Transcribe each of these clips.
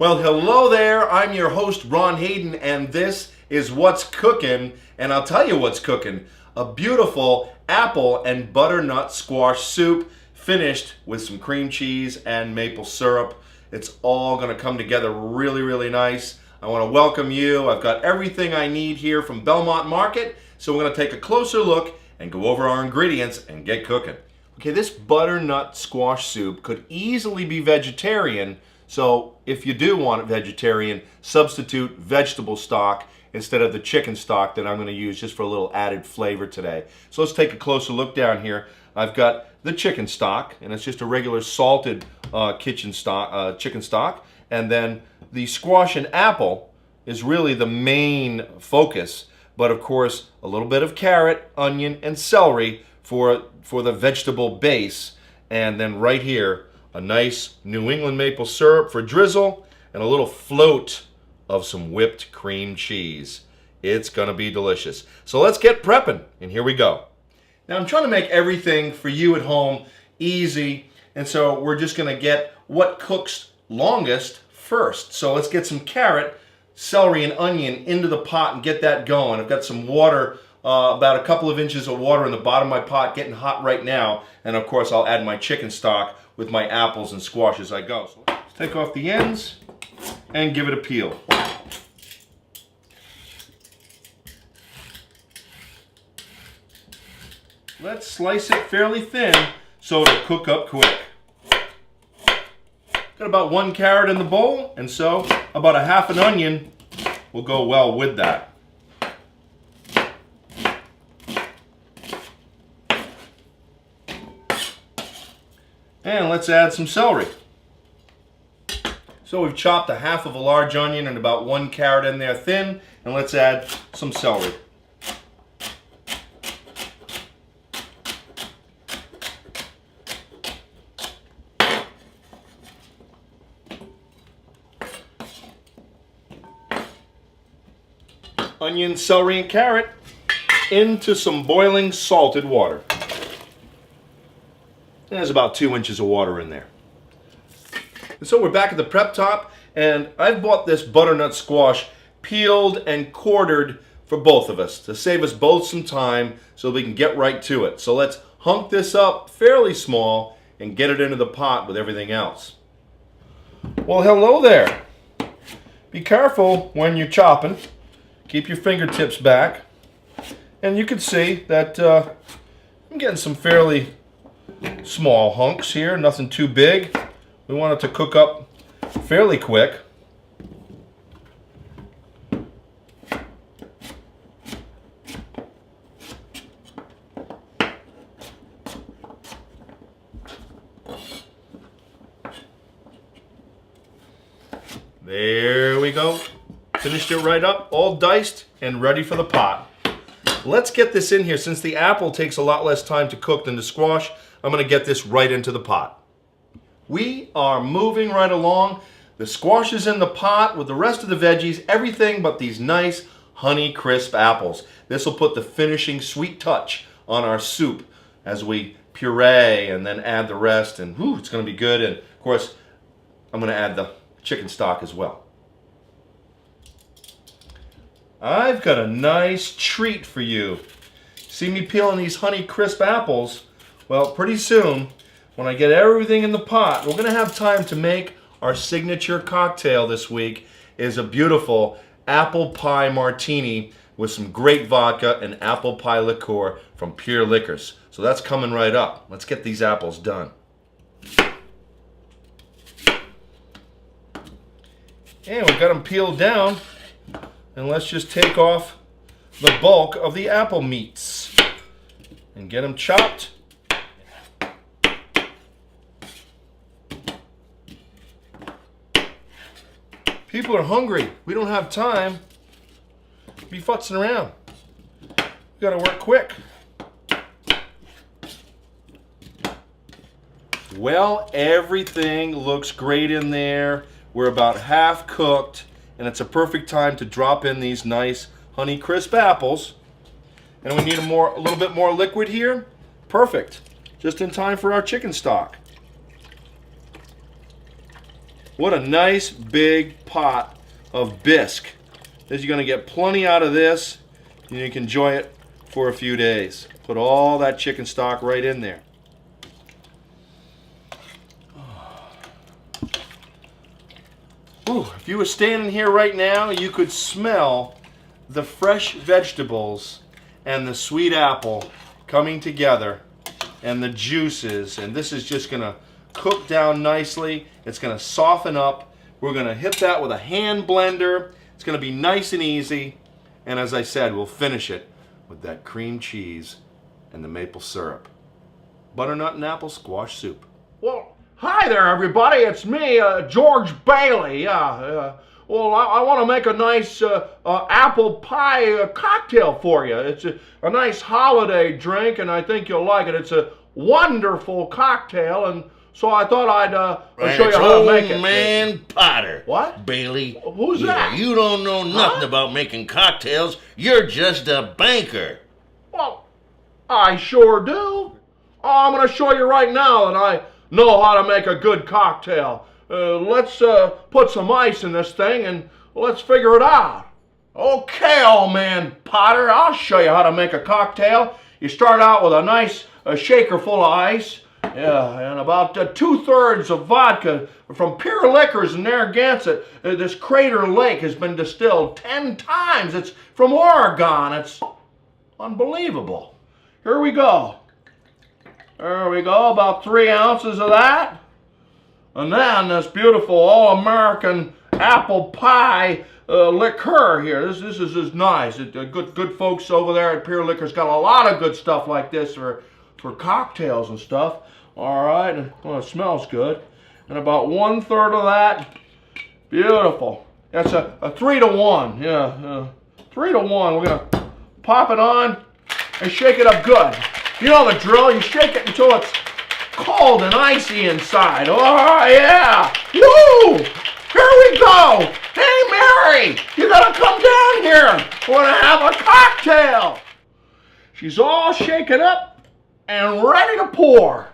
Well, hello there. I'm your host, Ron Hayden, and this is What's Cooking. And I'll tell you what's cooking. A beautiful apple and butternut squash soup finished with some cream cheese and maple syrup. It's all going to come together really, really nice. I want to welcome you. I've got everything I need here from Belmont Market. So we're going to take a closer look and go over our ingredients and get cooking. Okay, this butternut squash soup could easily be vegetarian. So if you do want it vegetarian, substitute vegetable stock instead of the chicken stock that I'm going to use just for a little added flavor today. So let's take a closer look down here. I've got the chicken stock, and it's just a regular salted chicken stock. And then the squash and apple is really the main focus. But of course, a little bit of carrot, onion, and celery for the vegetable base. And then right here, a nice New England maple syrup for drizzle, and a little float of some whipped cream cheese. It's gonna be delicious. So let's get prepping, and here we go. Now I'm trying to make everything for you at home easy, and so we're just gonna get what cooks longest first. So let's get some carrot, celery, and onion into the pot and get that going. I've got some water, about a couple of inches of water in the bottom of my pot, getting hot right now. And of course I'll add my chicken stock with my apples and squash as I go. So let's take off the ends and give it a peel. Let's slice it fairly thin so it'll cook up quick. Got about 1 carrot in the bowl, and so about a half an onion will go well with that. And let's add some celery. So we've chopped a half of a large onion and about 1 carrot in there thin, and let's add some celery. Onion, celery, and carrot into some boiling salted water. There's about 2 inches of water in there. And so we're back at the prep top, and I've bought this butternut squash peeled and quartered for both of us to save us both some time so we can get right to it. So let's hunk this up fairly small and get it into the pot with everything else. Well, hello there. Be careful when you're chopping. Keep your fingertips back. And you can see that I'm getting some fairly small hunks here, nothing too big. We want it to cook up fairly quick. There we go. Finished it right up, all diced and ready for the pot. Let's get this in here. Since the apple takes a lot less time to cook than the squash, I'm going to get this right into the pot. We are moving right along. The squash is in the pot with the rest of the veggies, everything but these nice honey crisp apples. This will put the finishing sweet touch on our soup as we puree and then add the rest, and whew, it's going to be good. And of course, I'm going to add the chicken stock as well. I've got a nice treat for you. See me peeling these honey crisp apples? Well, pretty soon, when I get everything in the pot, we're going to have time to make our signature cocktail this week. Is a beautiful apple pie martini with some great vodka and apple pie liqueur from Pure Liquors. So that's coming right up. Let's get these apples done. And we've got them peeled down. And let's just take off the bulk of the apple meats and get them chopped. People are hungry. We don't have time to be futzing around. We gotta work quick. Well, everything looks great in there. We're about half cooked, and it's a perfect time to drop in these nice honey crisp apples. And we need a little bit more liquid here. Perfect. Just in time for our chicken stock. What a nice big pot of bisque. You're going to get plenty out of this, and you can enjoy it for a few days. Put all that chicken stock right in there. Ooh, if you were standing here right now, you could smell the fresh vegetables and the sweet apple coming together and the juices, and this is just going to cook down nicely. It's going to soften up. We're going to hit that with a hand blender. It's going to be nice and easy, and as I said, we'll finish it with that cream cheese and the maple syrup. Butternut and apple squash soup. Well, hi there, everybody. It's me, George Bailey. Well, I want to make a nice apple pie cocktail for you. It's a nice holiday drink, and I think you'll like it. It's a wonderful cocktail, and so I thought I'd show you how to make it. Old Man Potter. What? Bailey. Who's that? You don't know nothing about making cocktails. You're just a banker. Well, I sure do. I'm going to show you right now that I know how to make a good cocktail. Let's put some ice in this thing and let's figure it out. Okay, old man Potter, I'll show you how to make a cocktail. You start out with a nice shaker full of ice, and about 2/3 of vodka from Pure Liquors in Narragansett. This Crater Lake has been distilled 10 times. It's from Oregon. It's unbelievable. Here we go. There we go, about 3 ounces of that. And then this beautiful all-American apple pie liqueur here. This is nice. Good folks over there at Pure Liquor's got a lot of good stuff like this for cocktails and stuff. All right, well, it smells good. And about 1/3 of that. Beautiful. That's a 3-to-1. Yeah, 3-to-1. We're gonna pop it on and shake it up good. You know the drill. You shake it until it's cold and icy inside. Oh, yeah. Woo! Here we go. Hey, Mary, you gotta come down here. We're gonna have a cocktail. She's all shaken up and ready to pour.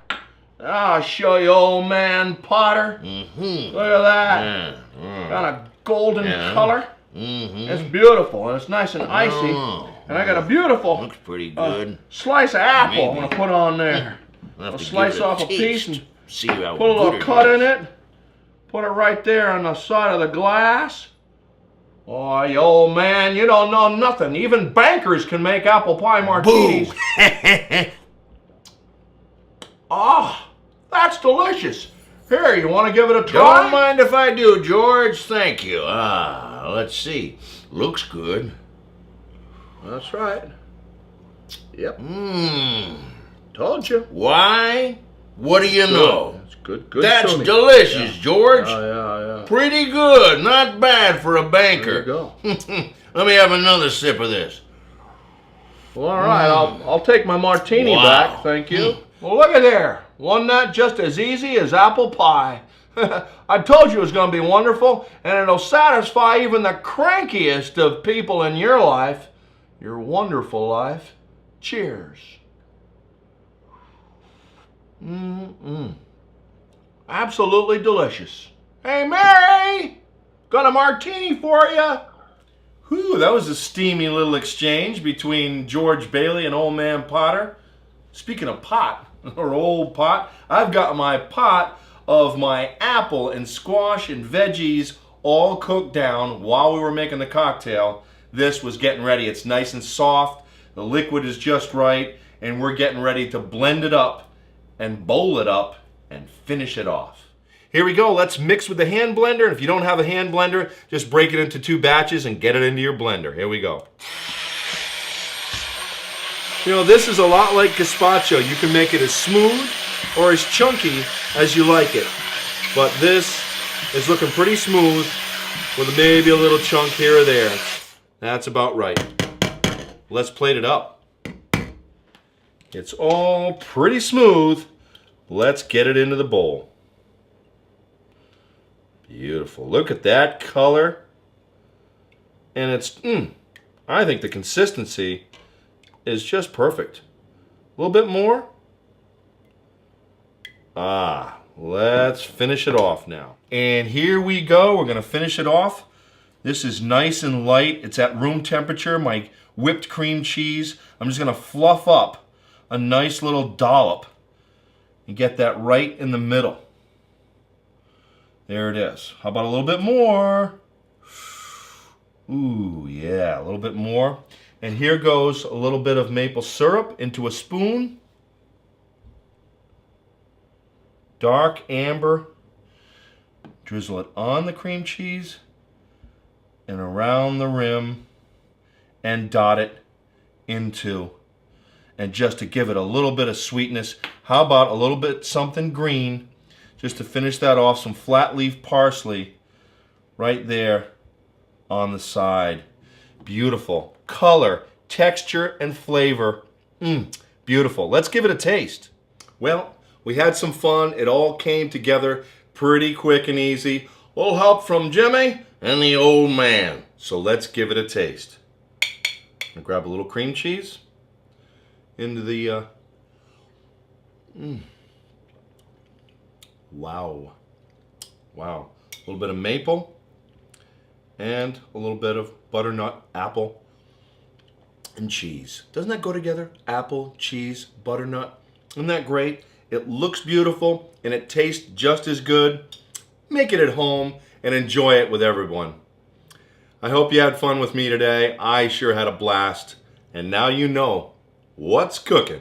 I'll show you, old man Potter. Mm-hmm. Look at that. Yeah. Got a golden color. Mm-hmm. It's beautiful, and it's nice and icy. Oh. And I got a beautiful Looks pretty good. slice of apple Maybe. I'm going to put on there. I'll have to slice give it off a taste. piece and See how put a little good it cut is. in it. Put it right there on the side of the glass. Oh, you old man, you don't know nothing. Even bankers can make apple pie martinis. Boo! Ah, that's delicious. Here, you want to give it a try? Don't mind if I do, George. Thank you. Let's see. Looks good. That's right. Yep. Told you. Why? What do you know? That's good. That's tuning. delicious, George. Yeah. Pretty good. Not bad for a banker. There you go. Let me have another sip of this. Well, all right, I'll take my martini Wow. back, thank you. Well, look at there. Wasn't that just as easy as apple pie? I told you it was going to be wonderful, and it'll satisfy even the crankiest of people in your life, your wonderful life. Cheers. Absolutely delicious. Hey, Mary, got a martini for you. Whew, that was a steamy little exchange between George Bailey and old man Potter. Speaking of pot, or old pot, I've got my pot of my apple and squash and veggies all cooked down while we were making the cocktail. This was getting ready. It's nice and soft. The liquid is just right, and we're getting ready to blend it up and bowl it up and finish it off. Here we go. Let's mix with the hand blender. If you don't have a hand blender, just break it into 2 batches and get it into your blender. Here we go. You know, this is a lot like gazpacho. You can make it as smooth or as chunky as you like it. But this is looking pretty smooth with maybe a little chunk here or there. That's about right. Let's plate it up. It's all pretty smooth. Let's get it into the bowl. Beautiful. Look at that color. And it's, I think the consistency is just perfect. A little bit more. A let's finish it off now. And here we go. We're going to finish it off. This is nice and light. It's at room temperature, my whipped cream cheese. I'm just going to fluff up a nice little dollop and get that right in the middle. There it is. How about a little bit more? Ooh, yeah, a little bit more. And here goes a little bit of maple syrup into a spoon. Dark amber. Drizzle it on the cream cheese and around the rim and dot it into. And just to give it a little bit of sweetness, how about a little bit something green just to finish that off, some flat leaf parsley right there on the side. Beautiful color, texture, and flavor. Beautiful. Let's give it a taste. Well, we had some fun. It all came together pretty quick and easy. A little help from Jimmy And the old man. So let's give it a taste. I'm gonna grab a little cream cheese into the wow. A little bit of maple and a little bit of butternut, apple, and cheese. Doesn't that go together? Apple, cheese, butternut. Isn't that great? It looks beautiful and it tastes just as good. Make it at home and enjoy it with everyone. I hope you had fun with me today. I sure had a blast. And now you know what's cooking.